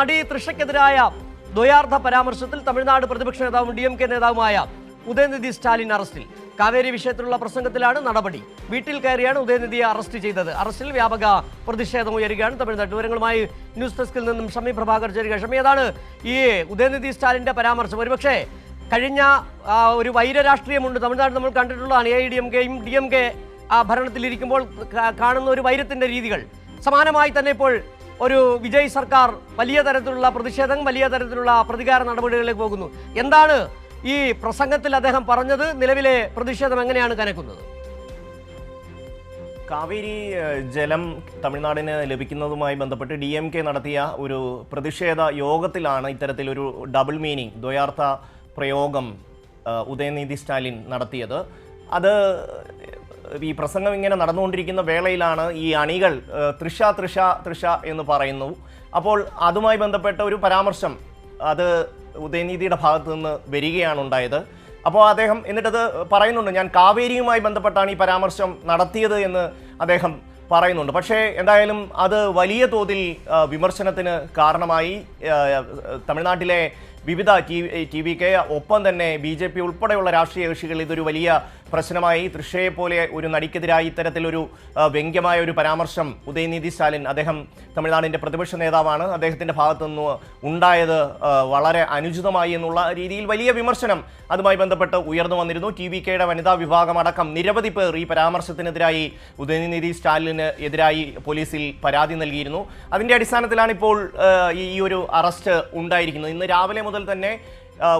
നടി തൃഷയ്ക്കെതിരായ ദ്വയാർത്ഥ പരാമർശത്തിൽ തമിഴ്നാട് പ്രതിപക്ഷ നേതാവും DMK നേതാവുമായ ഉദയനിധി സ്റ്റാലിൻ അറസ്റ്റിൽ. കാവേരി വിഷയത്തിലുള്ള പ്രസംഗത്തിലാണ് നടപടി. വീട്ടിൽ കയറിയാണ് ഉദയനിധിയെ അറസ്റ്റ് ചെയ്തത്. അറസ്റ്റിൽ വ്യാപക പ്രതിഷേധം ഉയരുകയാണ് തമിഴ്നാട്. വിവരങ്ങളുമായി ന്യൂസ് ഡെസ്കിൽ നിന്നും ഷമി പ്രഭാകർ ചേരുക. ഷമി, ഏതാണ് ഈ ഉദയനിധി സ്റ്റാലിന്റെ പരാമർശം? ഒരുപക്ഷെ കഴിഞ്ഞ ഒരു വൈര രാഷ്ട്രീയമുണ്ട് തമിഴ്നാട്, നമ്മൾ കണ്ടിട്ടുള്ളതാണ്. AIDMKയും DMK ഭരണത്തിലിരിക്കുമ്പോൾ കാണുന്ന ഒരു വൈരത്തിന്റെ രീതികൾ. സമാനമായി തന്നെ ഇപ്പോൾ ഒരു വിജയ് സർക്കാർ വലിയ തരത്തിലുള്ള പ്രതിഷേധം, വലിയ തരത്തിലുള്ള പ്രതികാര നടപടികളിലേക്ക് പോകുന്നു. എന്താണ് ഈ പ്രസംഗത്തിൽ അദ്ദേഹം പറഞ്ഞത്? നിലവിലെ പ്രതിഷേധം എങ്ങനെയാണ് കനക്കുന്നത്? കാവേരി ജലം തമിഴ്നാടിന് ലഭിക്കുന്നതുമായി ബന്ധപ്പെട്ട് DMK നടത്തിയ ഒരു പ്രതിഷേധ യോഗത്തിലാണ് ഇത്തരത്തിലൊരു ഡബിൾ മീനിങ്, ദ്വയാർത്ഥ പ്രയോഗം ഉദയനിധി സ്റ്റാലിൻ നടത്തിയത്. അത് ഈ പ്രസംഗം ഇങ്ങനെ നടന്നുകൊണ്ടിരിക്കുന്ന വേളയിലാണ് ഈ അണികൾ തൃഷ തൃഷ തൃഷ എന്ന് പറയുന്നു. അപ്പോൾ അതുമായി ബന്ധപ്പെട്ട ഒരു പരാമർശം അത് ഉദയനിധിയുടെ ഭാഗത്ത് നിന്ന് വരികയാണ് ഉണ്ടായത്. അപ്പോൾ അദ്ദേഹം എന്നിട്ടത് പറയുന്നുണ്ട്, ഞാൻ കാവേരിയുമായി ബന്ധപ്പെട്ടാണ് ഈ പരാമർശം നടത്തിയത് എന്ന് അദ്ദേഹം പറയുന്നുണ്ട്. പക്ഷേ എന്തായാലും അത് വലിയ തോതിൽ വിമർശനത്തിന് കാരണമായി. തമിഴ്നാട്ടിലെ വിവിധ TVK ഒപ്പം തന്നെ BJP ഉൾപ്പെടെയുള്ള രാഷ്ട്രീയ കക്ഷികൾ ഇതൊരു വലിയ പ്രശ്നമായി. തൃഷയെ പോലെ ഒരു നടിക്കെതിരായി ഇത്തരത്തിലൊരു വ്യംഗ്യമായ ഒരു പരാമർശം ഉദയനിധി സ്റ്റാലിൻ, അദ്ദേഹം തമിഴ്നാടിൻ്റെ പ്രതിപക്ഷ നേതാവാണ്, അദ്ദേഹത്തിൻ്റെ ഭാഗത്തു നിന്ന് ഉണ്ടായത് വളരെ അനുചിതമായി എന്നുള്ള രീതിയിൽ വലിയ വിമർശനം അതുമായി ബന്ധപ്പെട്ട് ഉയർന്നു വന്നിരുന്നു. TVKയുടെ വനിതാ വിഭാഗം അടക്കം നിരവധി പേർ ഈ പരാമർശത്തിനെതിരായി ഉദയനിധി സ്റ്റാലിന് എതിരായി പോലീസിൽ പരാതി നൽകിയിരുന്നു. അതിൻ്റെ അടിസ്ഥാനത്തിലാണ് ഇപ്പോൾ ഈ ഒരു അറസ്റ്റ് ഉണ്ടായിരിക്കുന്നത്. ഇന്ന് രാവിലെ മുതൽ തന്നെ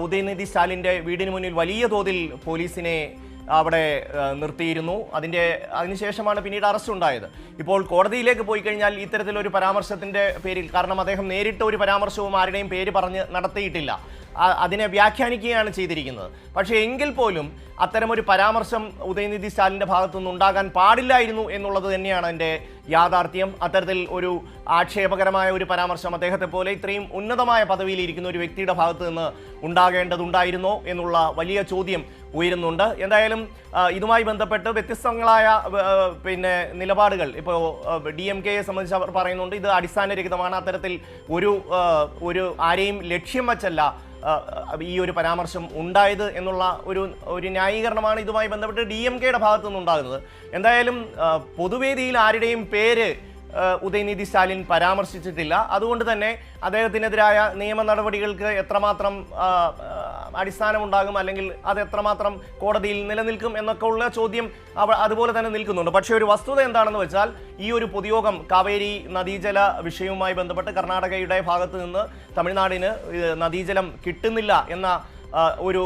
ഉദയനിധി സ്റ്റാലിൻ്റെ വീടിന് മുന്നിൽ വലിയ തോതിൽ പോലീസിനെ അവിടെ നിർത്തിയിരുന്നു. അതിനുശേഷമാണ് പിന്നീട് അറസ്റ്റ് ഉണ്ടായത്. ഇപ്പോൾ കോടതിയിലേക്ക് പോയി കഴിഞ്ഞാൽ ഇത്തരത്തിലൊരു പരാമർശത്തിൻ്റെ പേരിൽ, കാരണം അദ്ദേഹം നേരിട്ട് ഒരു പരാമർശവും ആരുടെയും പേര് പറഞ്ഞ് നടത്തിയിട്ടില്ല, അതിനെ വ്യാഖ്യാനിക്കുകയാണ് ചെയ്തിരിക്കുന്നത്. പക്ഷേ എങ്കിൽ പോലും അത്തരമൊരു പരാമർശം ഉദയനിധി സ്റ്റാലിൻ്റെ ഭാഗത്തുനിന്ന് ഉണ്ടാകാൻ പാടില്ലായിരുന്നു എന്നുള്ളത് തന്നെയാണ് എൻ്റെ യാഥാർത്ഥ്യം. അത്തരത്തിൽ ഒരു ആക്ഷേപകരമായ ഒരു പരാമർശം അദ്ദേഹത്തെ പോലെ ഇത്രയും ഉന്നതമായ പദവിയിൽ ഇരിക്കുന്ന ഒരു വ്യക്തിയുടെ ഭാഗത്ത് നിന്ന് ഉണ്ടാകേണ്ടതുണ്ടായിരുന്നോ എന്നുള്ള വലിയ ചോദ്യം ഉയരുന്നുണ്ട്. എന്തായാലും ഇതുമായി ബന്ധപ്പെട്ട് വ്യത്യസ്തങ്ങളായ നിലപാടുകൾ ഇപ്പോൾ DMKയെ സംബന്ധിച്ച് അവർ പറയുന്നുണ്ട്, ഇത് അടിസ്ഥാനരഹിതമാണ്, അത്തരത്തിൽ ഒരു ആരെയും ലക്ഷ്യം വച്ചല്ല ഈ ഒരു പരാമർശം ഉണ്ടായത് എന്നുള്ള ഒരു ന്യായീകരണമാണ് ഇതുമായി ബന്ധപ്പെട്ട് DMKയുടെ ഭാഗത്തു നിന്നുണ്ടാകുന്നത്. എന്തായാലും പൊതുവേദിയിൽ ആരുടെയും പേര് ഉദയനിധി സ്റ്റാലിൻ പരാമർശിച്ചിട്ടില്ല. അതുകൊണ്ട് തന്നെ അദ്ദേഹത്തിനെതിരായ നിയമ നടപടികൾക്ക് എത്രമാത്രം അടിസ്ഥാനമുണ്ടാകും, അല്ലെങ്കിൽ അത് എത്രമാത്രം കോടതിയിൽ നിലനിൽക്കും എന്നൊക്കെ ഉള്ള ചോദ്യം അതുപോലെ തന്നെ നിൽക്കുന്നുണ്ട്. പക്ഷേ ഒരു വസ്തുത എന്താണെന്ന് വെച്ചാൽ, ഈ ഒരു പൊതുയോഗം കാവേരി നദീജല വിഷയവുമായി ബന്ധപ്പെട്ട് കർണാടകയുടെ ഭാഗത്ത് നിന്ന് തമിഴ്നാടിന് നദീജലം കിട്ടുന്നില്ല എന്ന ഒരു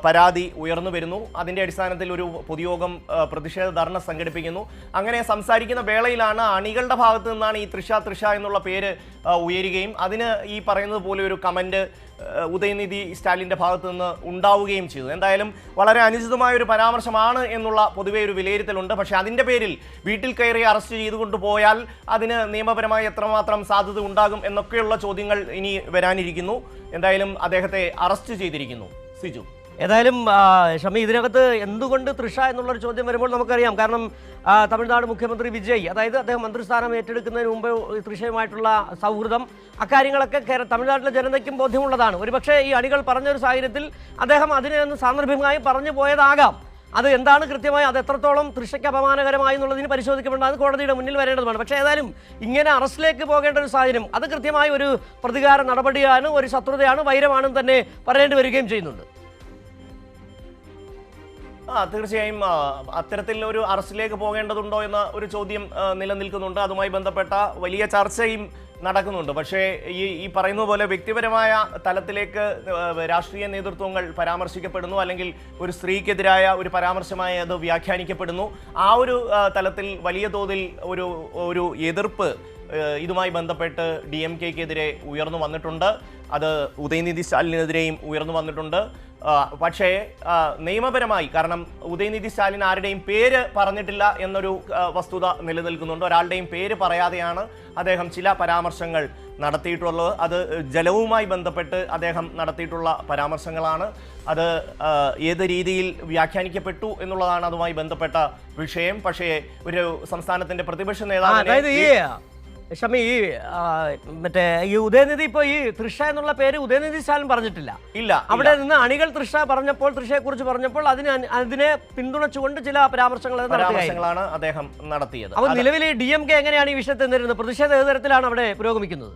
പരാതി ഉയർന്നു വരുന്നു. അതിൻ്റെ അടിസ്ഥാനത്തിൽ ഒരു പൊതുയോഗം പ്രതിഷേധ ധർണ സംഘടിപ്പിക്കുന്നു. അങ്ങനെ സംസാരിക്കുന്ന വേളയിലാണ് അണികളുടെ ഭാഗത്ത് നിന്നാണ് ഈ തൃഷ തൃഷ എന്നുള്ള പേര് ഉയരുകയും അതിന് ഈ പറയുന്നത് പോലെ ഒരു കമൻറ്റ് ഉദയനിധി സ്റ്റാലിൻ്റെ ഭാഗത്ത് നിന്ന് ഉണ്ടാവുകയും ചെയ്തു. എന്തായാലും വളരെ അനുചിതമായ ഒരു പരാമർശമാണ് എന്നുള്ള പൊതുവെ ഒരു വിലയിരുത്തലുണ്ട്. പക്ഷേ അതിൻ്റെ പേരിൽ വീട്ടിൽ കയറി അറസ്റ്റ് ചെയ്തുകൊണ്ട് പോയാൽ അതിന് നിയമപരമായി എത്രമാത്രം സാധ്യത ഉണ്ടാകും എന്നൊക്കെയുള്ള ചോദ്യങ്ങൾ ഇനി വരാനിരിക്കുന്നു. എന്തായാലും അദ്ദേഹത്തെ അറസ്റ്റ് ചെയ്തിരിക്കുന്നു. സിജു, ഏതായാലും ഷമി, ഇതിനകത്ത് എന്തുകൊണ്ട് തൃഷ എന്നുള്ളൊരു ചോദ്യം വരുമ്പോൾ നമുക്കറിയാം. കാരണം തമിഴ്നാട് മുഖ്യമന്ത്രി വിജയ്, അതായത് അദ്ദേഹം മന്ത്രിസ്ഥാനം ഏറ്റെടുക്കുന്നതിന് മുമ്പ് തൃഷയുമായിട്ടുള്ള സൗഹൃദം, അക്കാര്യങ്ങളൊക്കെ തമിഴ്നാട്ടിലെ ജനതയ്ക്കും ബോധ്യമുള്ളതാണ്. ഒരുപക്ഷെ ഈ അണികൾ പറഞ്ഞൊരു സാഹചര്യത്തിൽ അദ്ദേഹം അതിനെ ഒന്ന് സാന്ദർഭികമായി പറഞ്ഞു പോയതാകാം. അത് എന്താണ് കൃത്യമായി, അത് എത്രത്തോളം തൃഷയ്ക്ക് അപമാനകരമായി എന്നുള്ളതിന് പരിശോധിക്കപ്പെടേണ്ടത് അത് കോടതിയുടെ മുന്നിൽ വരേണ്ടതുമാണ്. പക്ഷേ ഏതായാലും ഇങ്ങനെ അറസ്റ്റിലേക്ക് പോകേണ്ട ഒരു സാഹചര്യം, അത് കൃത്യമായി ഒരു പ്രതികാര നടപടിയാണ്, ഒരു ശത്രുതയാണ്, വൈരമാണെന്ന് തന്നെ പറയേണ്ടി വരികയും ചെയ്യുന്നുണ്ട്. തീർച്ചയായും അത്തരത്തിൽ ഒരു അറസ്റ്റിലേക്ക് പോകേണ്ടതുണ്ടോ എന്ന ഒരു ചോദ്യം നിലനിൽക്കുന്നുണ്ട്. അതുമായി ബന്ധപ്പെട്ട വലിയ ചർച്ചയും നടക്കുന്നുണ്ട്. പക്ഷേ ഈ പറയുന്ന പോലെ വ്യക്തിപരമായ തലത്തിലേക്ക് രാഷ്ട്രീയ നേതൃത്വങ്ങൾ പരാമർശിക്കപ്പെടുന്നു, അല്ലെങ്കിൽ ഒരു സ്ത്രീക്കെതിരായ ഒരു പരാമർശമായി അത് വ്യാഖ്യാനിക്കപ്പെടുന്നു. ആ ഒരു തലത്തിൽ വലിയ തോതിൽ ഒരു എതിർപ്പ് ഇതുമായി ബന്ധപ്പെട്ട് DMKക്കെതിരെ ഉയർന്നു വന്നിട്ടുണ്ട്. അത് ഉദയനിധി സ്റ്റാലിനെതിരെയും ഉയർന്നു വന്നിട്ടുണ്ട്. പക്ഷേ നിയമപരമായി, കാരണം ഉദയനിധി സ്റ്റാലിൻ ആരുടെയും പേര് പറഞ്ഞിട്ടില്ല എന്നൊരു വസ്തുത നിലനിൽക്കുന്നുണ്ട്. ഒരാളുടെയും പേര് പറയാതെയാണ് അദ്ദേഹം ചില പരാമർശങ്ങൾ നടത്തിയിട്ടുള്ളത്. അത് ജലവുമായി ബന്ധപ്പെട്ട് അദ്ദേഹം നടത്തിയിട്ടുള്ള പരാമർശങ്ങളാണ്. അത് ഏത് രീതിയിൽ വ്യാഖ്യാനിക്കപ്പെട്ടു എന്നുള്ളതാണ് അതുമായി ബന്ധപ്പെട്ട വിഷയം. പക്ഷേ ഒരു സംസ്ഥാനത്തിന്റെ പ്രതിപക്ഷ നേതാവ് ഷമി, ഈ മറ്റേ ഈ ഉദയനിധി ഇപ്പോൾ ഈ തൃഷ എന്നുള്ള പേര് ഉദയനിധി സ്റ്റാലിൻ പറഞ്ഞിട്ടില്ല. ഇല്ല. അവിടെ നിന്ന് അണികൾ തൃഷ പറഞ്ഞപ്പോൾ, തൃഷയെ കുറിച്ച് പറഞ്ഞപ്പോൾ അതിനെ പിന്തുണച്ചുകൊണ്ട് ചില പരാമർശങ്ങളാണ് അദ്ദേഹം നടത്തിയത്. അപ്പോൾ നിലവിൽ DMK എങ്ങനെയാണ് ഈ വിഷയത്തെ നേരിടുന്നത്? പ്രതിഷേധം ഏത് തരത്തിലാണ് അവിടെ പുരോഗമിക്കുന്നത്?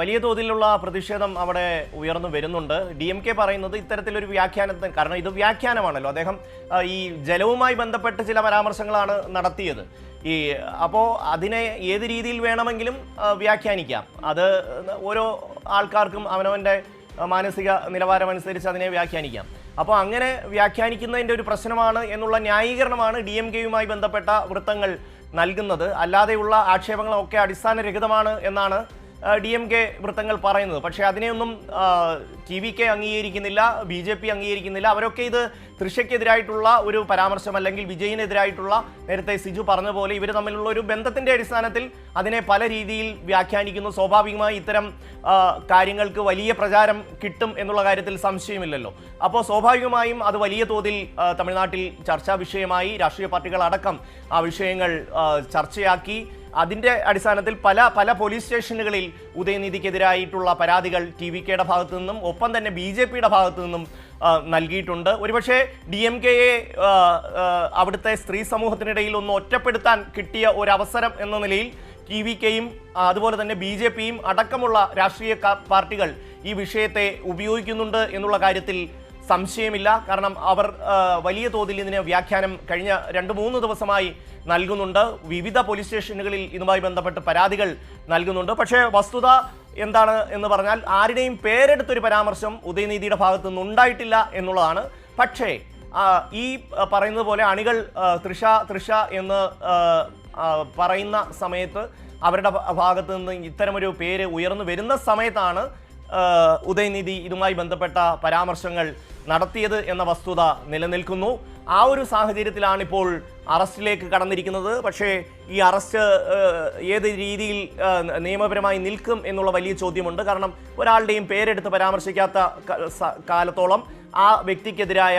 വലിയ തോതിലുള്ള പ്രതിഷേധം അവിടെ ഉയർന്നു വരുന്നുണ്ട്. DMK പറയുന്നത് ഇത്തരത്തിലൊരു വ്യാഖ്യാനത്തിന്, കാരണം ഇത് വ്യാഖ്യാനമാണല്ലോ, അദ്ദേഹം ഈ ജലവുമായി ബന്ധപ്പെട്ട് ചില പരാമർശങ്ങളാണ് നടത്തിയത്. അപ്പോൾ അതിനെ ഏത് രീതിയിൽ വേണമെങ്കിലും വ്യാഖ്യാനിക്കാം. അത് ഓരോ ആൾക്കാർക്കും അവനവൻ്റെ മാനസിക നിലവാരമനുസരിച്ച് അതിനെ വ്യാഖ്യാനിക്കാം. അപ്പോൾ അങ്ങനെ വ്യാഖ്യാനിക്കുന്നതിൻ്റെ ഒരു പ്രശ്നമാണ് എന്നുള്ള ന്യായീകരണമാണ് DMK-യുമായി ബന്ധപ്പെട്ട വൃത്തങ്ങൾ നൽകുന്നത്. അല്ലാതെയുള്ള ആക്ഷേപങ്ങളൊക്കെ അടിസ്ഥാനരഹിതമാണ് എന്നാണ് DMK വൃത്തങ്ങൾ പറയുന്നത്. പക്ഷേ അതിനെയൊന്നും TVK അംഗീകരിക്കുന്നില്ല, BJP അംഗീകരിക്കുന്നില്ല. അവരൊക്കെ ഇത് തൃഷയ്ക്കെതിരായിട്ടുള്ള ഒരു പരാമർശം അല്ലെങ്കിൽ വിജയിനെതിരായിട്ടുള്ള, നേരത്തെ സിജു പറഞ്ഞ പോലെ ഇവർ തമ്മിലുള്ള ഒരു ബന്ധത്തിൻ്റെ അടിസ്ഥാനത്തിൽ അതിനെ പല രീതിയിൽ വ്യാഖ്യാനിക്കുന്നു. സ്വാഭാവികമായി ഇത്തരം കാര്യങ്ങൾക്ക് വലിയ പ്രചാരം കിട്ടും എന്നുള്ള കാര്യത്തിൽ സംശയമില്ലല്ലോ. അപ്പോൾ സ്വാഭാവികമായും അത് വലിയ തോതിൽ തമിഴ്നാട്ടിൽ ചർച്ചാ വിഷയമായി. രാഷ്ട്രീയ പാർട്ടികൾ അടക്കം ആ വിഷയങ്ങൾ ചർച്ചയാക്കി. അതിൻ്റെ അടിസ്ഥാനത്തിൽ പല പോലീസ് സ്റ്റേഷനുകളിൽ ഉദയനിധിക്കെതിരായിട്ടുള്ള പരാതികൾ TVK-യുടെ ഭാഗത്തു നിന്നും ഒപ്പം തന്നെ BJP-യുടെ ഭാഗത്തു നിന്നും നൽകിയിട്ടുണ്ട്. ഒരുപക്ഷെ DMK-യെ അവിടുത്തെ സ്ത്രീ സമൂഹത്തിനിടയിൽ ഒന്ന് ഒറ്റപ്പെടുത്താൻ കിട്ടിയ ഒരവസരം എന്ന നിലയിൽ TVK-യും അതുപോലെ തന്നെ BJP-യും അടക്കമുള്ള രാഷ്ട്രീയ പാർട്ടികൾ ഈ വിഷയത്തെ ഉപയോഗിക്കുന്നുണ്ട് എന്നുള്ള കാര്യത്തിൽ സംശയമില്ല. കാരണം അവർ വലിയ തോതിൽ ഇതിന് വ്യാഖ്യാനം കഴിഞ്ഞ 2-3 ദിവസമായി നൽകുന്നുണ്ട്. വിവിധ പോലീസ് സ്റ്റേഷനുകളിൽ ഇതുമായി ബന്ധപ്പെട്ട് പരാതികൾ നൽകുന്നുണ്ട്. പക്ഷേ വസ്തുത എന്താണ് എന്ന് പറഞ്ഞാൽ ആരുടെയും പേരെടുത്തൊരു പരാമർശം ഉദയനിധിയുടെ ഭാഗത്തു നിന്നുണ്ടായിട്ടില്ല എന്നുള്ളതാണ്. പക്ഷേ ഈ പറയുന്നത് പോലെ അണികൾ തൃഷ എന്ന് പറയുന്ന സമയത്ത് അവരുടെ ഭാഗത്തു നിന്ന് ഇത്തരമൊരു പേര് ഉയർന്നു വരുന്ന സമയത്താണ് ഉദയനിധി ഇതുമായി ബന്ധപ്പെട്ട പരാമർശങ്ങൾ നടത്തിയത് എന്ന വസ്തുത നിലനിൽക്കുന്നു. ആ ഒരു സാഹചര്യത്തിലാണ് ഇപ്പോൾ അറസ്റ്റിലേക്ക് കടന്നിരിക്കുന്നത്. പക്ഷേ ഈ അറസ്റ്റ് ഏത് രീതിയിൽ നിയമപരമായി നിൽക്കും എന്നുള്ള വലിയ ചോദ്യമുണ്ട്. കാരണം ഒരാളുടെയും പേരെടുത്ത് പരാമർശിക്കാത്ത കാലത്തോളം ആ വ്യക്തിക്കെതിരായ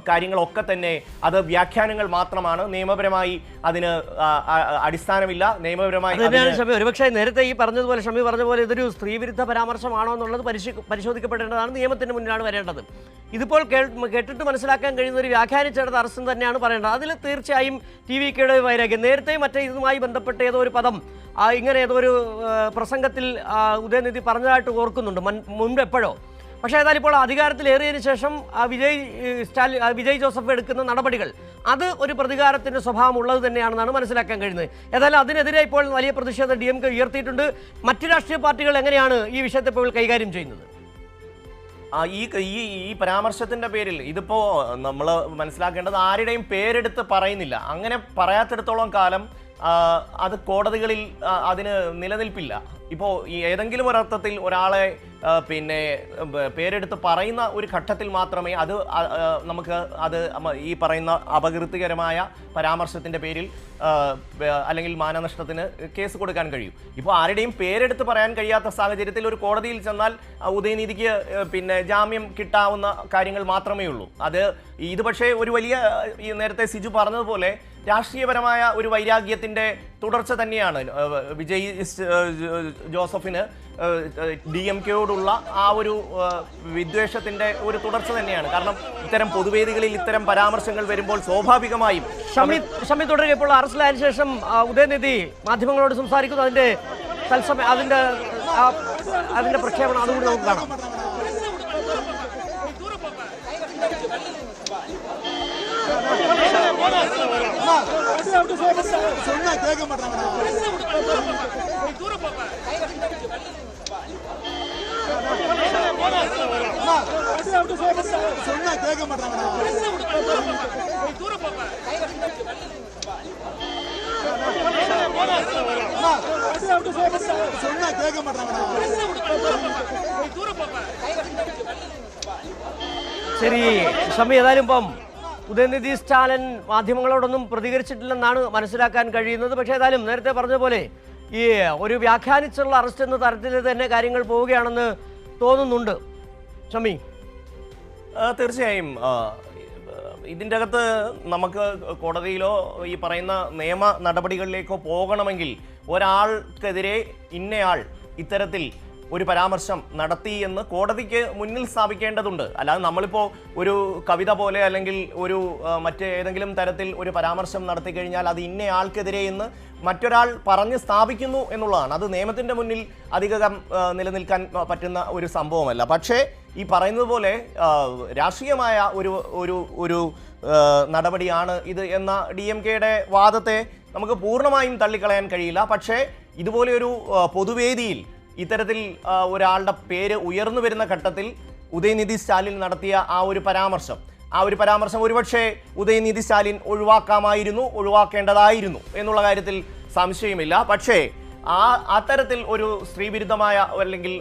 കാര്യങ്ങളൊക്കെ തന്നെ അത് വ്യാഖ്യാനങ്ങൾ മാത്രമാണ്. നിയമപരമായി അതിന് അടിസ്ഥാനമില്ല. നിയമപരമായി ഒരുപക്ഷെ നേരത്തെ ഈ പറഞ്ഞതുപോലെ ഷമി പറഞ്ഞ പോലെ ഇതൊരു സ്ത്രീവിരുദ്ധ പരാമർശമാണോ എന്നുള്ളത് പരിശോധിക്കപ്പെടേണ്ടതാണ്. നിയമത്തിന് മുന്നിലാണ് വരേണ്ടത്. ഇതിപ്പോൾ കേട്ടിട്ട് മനസ്സിലാക്കാൻ കഴിയുന്ന ഒരു വ്യാഖ്യാനിച്ചെടുത്ത അറസ്റ്റ് തന്നെയാണ് പറയേണ്ടത്. അതിൽ തീർച്ചയായും TVK-യുടെ വൈരാഗ്യം, നേരത്തെ മറ്റേ ഇതുമായി ബന്ധപ്പെട്ട ഏതോ ഒരു പദം ഇങ്ങനെ ഏതോ ഒരു പ്രസംഗത്തിൽ ഉദയനിധി പറഞ്ഞതായിട്ട് ഓർക്കുന്നുണ്ട് മുൻപ് എപ്പോഴോ. പക്ഷേ ഏതായാലും ഇപ്പോൾ അധികാരത്തിലേറിയതിനു ശേഷം വിജയ് ജോസഫ് എടുക്കുന്ന നടപടികൾ അത് ഒരു പ്രതികാരത്തിൻ്റെ സ്വഭാവം ഉള്ളത് തന്നെയാണെന്നാണ് മനസ്സിലാക്കാൻ കഴിയുന്നത്. ഏതായാലും അതിനെതിരെ ഇപ്പോൾ വലിയ പ്രതിഷേധം DMK ഉയർത്തിയിട്ടുണ്ട്. മറ്റ് രാഷ്ട്രീയ പാർട്ടികൾ എങ്ങനെയാണ് ഈ വിഷയത്തെ ഇപ്പോൾ കൈകാര്യം ചെയ്യുന്നത്? ഈ പരാമർശത്തിന്റെ പേരിൽ ഇതിപ്പോ നമ്മൾ മനസ്സിലാക്കേണ്ടത് ആരുടെയും പേരെടുത്ത് പറയുന്നില്ല. അങ്ങനെ പറയാത്തിടത്തോളം കാലം അത് കോടതികളിൽ അതിന് നിലനിൽപ്പില്ല. ഇപ്പോൾ ഏതെങ്കിലും ഒരർത്ഥത്തിൽ ഒരാളെ പേരെടുത്ത് പറയുന്ന ഒരു ഘട്ടത്തിൽ മാത്രമേ അത് നമുക്ക് ഈ പറയുന്ന അപകീർത്തികരമായ പരാമർശത്തിൻ്റെ പേരിൽ അല്ലെങ്കിൽ മാനനഷ്ടത്തിന് കേസ് കൊടുക്കാൻ കഴിയും. ഇപ്പോൾ ആരുടെയും പേരെടുത്ത് പറയാൻ കഴിയാത്ത സാഹചര്യത്തിൽ ഒരു കോടതിയിൽ ചെന്നാൽ ഉദയനിധിക്ക് ജാമ്യം കിട്ടാവുന്ന കാര്യങ്ങൾ മാത്രമേ ഉള്ളൂ. ഇത് പക്ഷേ ഒരു വലിയ നേരത്തെ സിജു പറഞ്ഞതുപോലെ രാഷ്ട്രീയപരമായ ഒരു വൈരാഗ്യത്തിൻ്റെ തുടർച്ച തന്നെയാണ്. വിജയ് ജോസഫിന് DMK-യോടുള്ള ആ ഒരു വിദ്വേഷത്തിൻ്റെ ഒരു തുടർച്ച തന്നെയാണ്. കാരണം ഇത്തരം പൊതുവേദികളിൽ ഇത്തരം പരാമർശങ്ങൾ വരുമ്പോൾ സ്വാഭാവികമായും ഷമി തുടരുക. ഇപ്പോൾ അറസ്റ്റിലായതിനു ശേഷം ഉദയനിധി മാധ്യമങ്ങളോട് സംസാരിക്കുന്നു. അതിന്റെ പ്രഖ്യാപനം അതുകൂടി നമുക്ക് കാണാം. ശരി ഷമി, ഏതായാലും ഇപ്പം ഉദയനിധി സ്റ്റാലിൻ മാധ്യമങ്ങളോടൊന്നും പ്രതികരിച്ചിട്ടില്ലെന്നാണ് മനസ്സിലാക്കാൻ കഴിയുന്നത്. പക്ഷേ ഏതായാലും നേരത്തെ പറഞ്ഞ പോലെ ഈ ഒരു വ്യാഖ്യാനിച്ചുള്ള അറസ്റ്റ് എന്ന തരത്തിൽ തന്നെ കാര്യങ്ങൾ പോവുകയാണെന്ന് തോന്നുന്നുണ്ട്. ഷമി, തീർച്ചയായും ഇതിൻ്റെ അകത്ത് നമുക്ക് കോടതിയിലോ ഈ പറയുന്ന നിയമ നടപടികളിലേക്കോ പോകണമെങ്കിൽ ഒരാൾക്കെതിരെ ഇന്നയാൾ ഇത്തരത്തിൽ ഒരു പരാമർശം നടത്തി എന്ന് കോടതിക്ക് മുന്നിൽ സ്ഥാപിക്കേണ്ടതുണ്ട്. അല്ലാതെ നമ്മളിപ്പോൾ ഒരു കവിത പോലെ അല്ലെങ്കിൽ ഒരു മറ്റേതെങ്കിലും തരത്തിൽ ഒരു പരാമർശം നടത്തി കഴിഞ്ഞാൽ അത് ഇന്നയാൾക്കെതിരെ എന്ന് മറ്റൊരാൾ പറഞ്ഞ് സ്ഥാപിക്കുന്നു എന്നുള്ളതാണ്. അത് നിയമത്തിൻ്റെ മുന്നിൽ അധികം നിലനിൽക്കാൻ പറ്റുന്ന ഒരു സംഭവമല്ല. പക്ഷേ ഈ പറയുന്നത് പോലെ രാഷ്ട്രീയമായ ഒരു നടപടിയാണ് ഇത് എന്ന DMK-യുടെ വാദത്തെ നമുക്ക് പൂർണ്ണമായും തള്ളിക്കളയാൻ കഴിയില്ല. പക്ഷേ ഇതുപോലെ ഒരു പൊതുവേദിയിൽ ഇത്തരത്തിൽ ഒരാളുടെ പേര് ഉയർന്നു വരുന്ന ഘട്ടത്തിൽ ഉദയനിധി സ്റ്റാലിൻ നടത്തിയ ആ ഒരു പരാമർശം ഒരുപക്ഷെ ഉദയനിധി സ്റ്റാലിൻ ഒഴിവാക്കേണ്ടതായിരുന്നു എന്നുള്ള കാര്യത്തിൽ സംശയമില്ല. പക്ഷേ അത്തരത്തിൽ ഒരു സ്ത്രീവിരുദ്ധമായ അല്ലെങ്കിൽ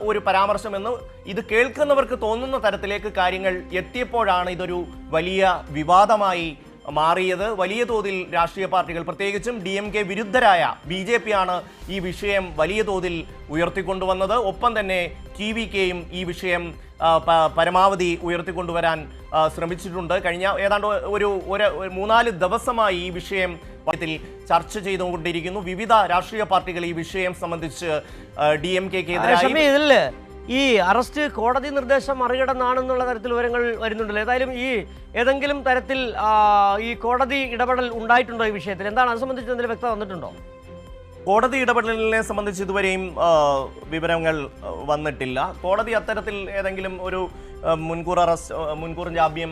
ഒരു പരാമർശം എന്ന് ഇത് കേൾക്കുന്നവർക്ക് തോന്നുന്ന തരത്തിലേക്ക് കാര്യങ്ങൾ എത്തിയപ്പോഴാണ് ഇതൊരു വലിയ വിവാദമായി മാറിയത്. വലിയ തോതിൽ രാഷ്ട്രീയ പാർട്ടികൾ, പ്രത്യേകിച്ചും DMK വിരുദ്ധരായ BJP ആണ് ഈ വിഷയം വലിയ തോതിൽ ഉയർത്തിക്കൊണ്ടുവന്നത്. ഒപ്പം തന്നെ TVKയും ഈ വിഷയം പരമാവധി ഉയർത്തിക്കൊണ്ടുവരാൻ ശ്രമിച്ചിട്ടുണ്ട്. കഴിഞ്ഞ ഏതാണ്ട് ഒരു 3-4 ദിവസമായി ഈ വിഷയം ചർച്ച ചെയ്തുകൊണ്ടിരിക്കുന്നു. വിവിധ രാഷ്ട്രീയ പാർട്ടികൾ ഈ വിഷയം സംബന്ധിച്ച് DMK-ക്കെതിരായി ഈ അറസ്റ്റ് കോടതി നിർദ്ദേശം മറികടന്നാണെന്നുള്ള തരത്തിൽ വിവരങ്ങൾ വരുന്നുണ്ടല്ലോ. ഏതായാലും ഏതെങ്കിലും തരത്തിൽ ഈ കോടതി ഇടപെടൽ ഉണ്ടായിട്ടുണ്ടോ ഈ വിഷയത്തിൽ? എന്താണ് അത് സംബന്ധിച്ച് എന്തെങ്കിലും വ്യക്തത വന്നിട്ടുണ്ടോ? കോടതി ഇടപെടലിനെ സംബന്ധിച്ച് ഇതുവരെയും വിവരങ്ങൾ വന്നിട്ടില്ല. കോടതി അത്തരത്തിൽ ഏതെങ്കിലും ഒരു മുൻകൂർ ജാമ്യം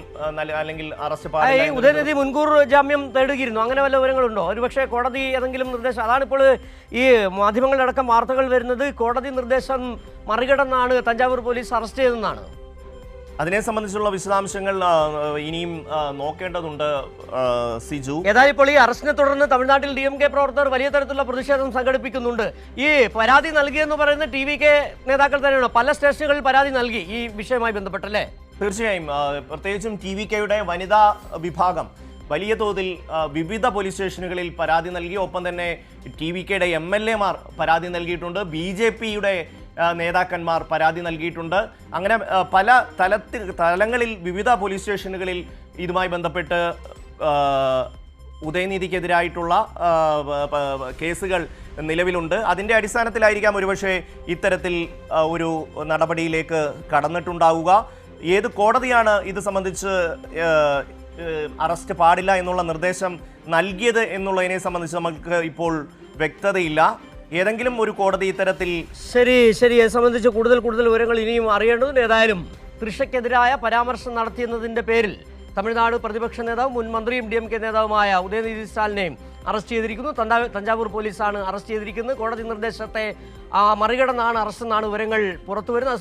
അല്ലെങ്കിൽ അറസ്റ്റ് ഉദയനിധി മുൻകൂർ ജാമ്യം തേടുകയായിരുന്നു, അങ്ങനെ വല്ല വിവരങ്ങളുണ്ടോ? ഒരുപക്ഷെ കോടതി ഏതെങ്കിലും നിർദ്ദേശം, അതാണിപ്പോൾ ഈ മാധ്യമങ്ങളിലടക്കം വാർത്തകൾ വരുന്നത്, കോടതി നിർദ്ദേശം മറികടന്നാണ് തഞ്ചാവൂർ പോലീസ് അറസ്റ്റ് ചെയ്തതെന്നാണ്. അതിനെ സംബന്ധിച്ചുള്ള വിശദാംശങ്ങൾ ഇനിയും നോക്കേണ്ടതുണ്ട് സിജു. ഏതായാലും ഇപ്പോൾ ഈ അറസ്റ്റിനെ തുടർന്ന് തമിഴ്നാട്ടിൽ DMK പ്രവർത്തകർ വലിയ തരത്തിലുള്ള പ്രതിഷേധം സംഘടിപ്പിക്കുന്നുണ്ട്. ഈ പരാതി നൽകിയെന്ന് പറയുന്ന TVK നേതാക്കൾ തന്നെയാണ്. പല സ്റ്റേഷനുകളിൽ പരാതി നൽകി ഈ വിഷയവുമായി ബന്ധപ്പെട്ടല്ലേ? തീർച്ചയായും. പ്രത്യേകിച്ചും TVK-യുടെ വനിതാ വിഭാഗം വലിയ തോതിൽ വിവിധ പോലീസ് സ്റ്റേഷനുകളിൽ പരാതി നൽകി. ഒപ്പം തന്നെ TVK-യുടെ MLA-മാർ പരാതി നൽകിയിട്ടുണ്ട്. BJP-യുടെ നേതാക്കന്മാർ പരാതി നൽകിയിട്ടുണ്ട്. അങ്ങനെ പല തലങ്ങളിൽ വിവിധ പോലീസ് സ്റ്റേഷനുകളിൽ ഇതുമായി ബന്ധപ്പെട്ട് ഉദയനിധിക്കെതിരായിട്ടുള്ള കേസുകൾ നിലവിലുണ്ട്. അതിൻ്റെ അടിസ്ഥാനത്തിലായിരിക്കാം ഒരുപക്ഷെ ഇത്തരത്തിൽ ഒരു നടപടിയിലേക്ക് കടന്നിട്ടുണ്ടാവുക. ഏത് കോടതിയാണ് ഇത് സംബന്ധിച്ച് അറസ്റ്റ് പാടില്ല എന്നുള്ള നിർദ്ദേശം നൽകിയത് എന്നുള്ളതിനെ സംബന്ധിച്ച് നമുക്ക് ഇപ്പോൾ വ്യക്തതയില്ല. ഏതെങ്കിലും ഒരു കോടതി ഇത്തരത്തിൽ ശരി അത് സംബന്ധിച്ച് കൂടുതൽ വിവരങ്ങൾ ഇനിയും അറിയേണ്ടതുണ്ട്. ഏതായാലും തൃഷയ്ക്കെതിരായ പരാമർശം നടത്തിയെന്നതിൻ്റെ പേരിൽ തമിഴ്നാട് പ്രതിപക്ഷ നേതാവും മുൻ മന്ത്രിയും DMK നേതാവുമായ ഉദയനിധി സ്റ്റാലിനെയും അറസ്റ്റ് ചെയ്തിരിക്കുന്നു. തഞ്ചാവൂർ പോലീസാണ് അറസ്റ്റ് ചെയ്തിരിക്കുന്നത്. കോടതി നിർദ്ദേശത്തെ മറികടന്നാണ് അറസ്റ്റ് എന്നാണ് വിവരങ്ങൾ പുറത്തുവരുന്നത്.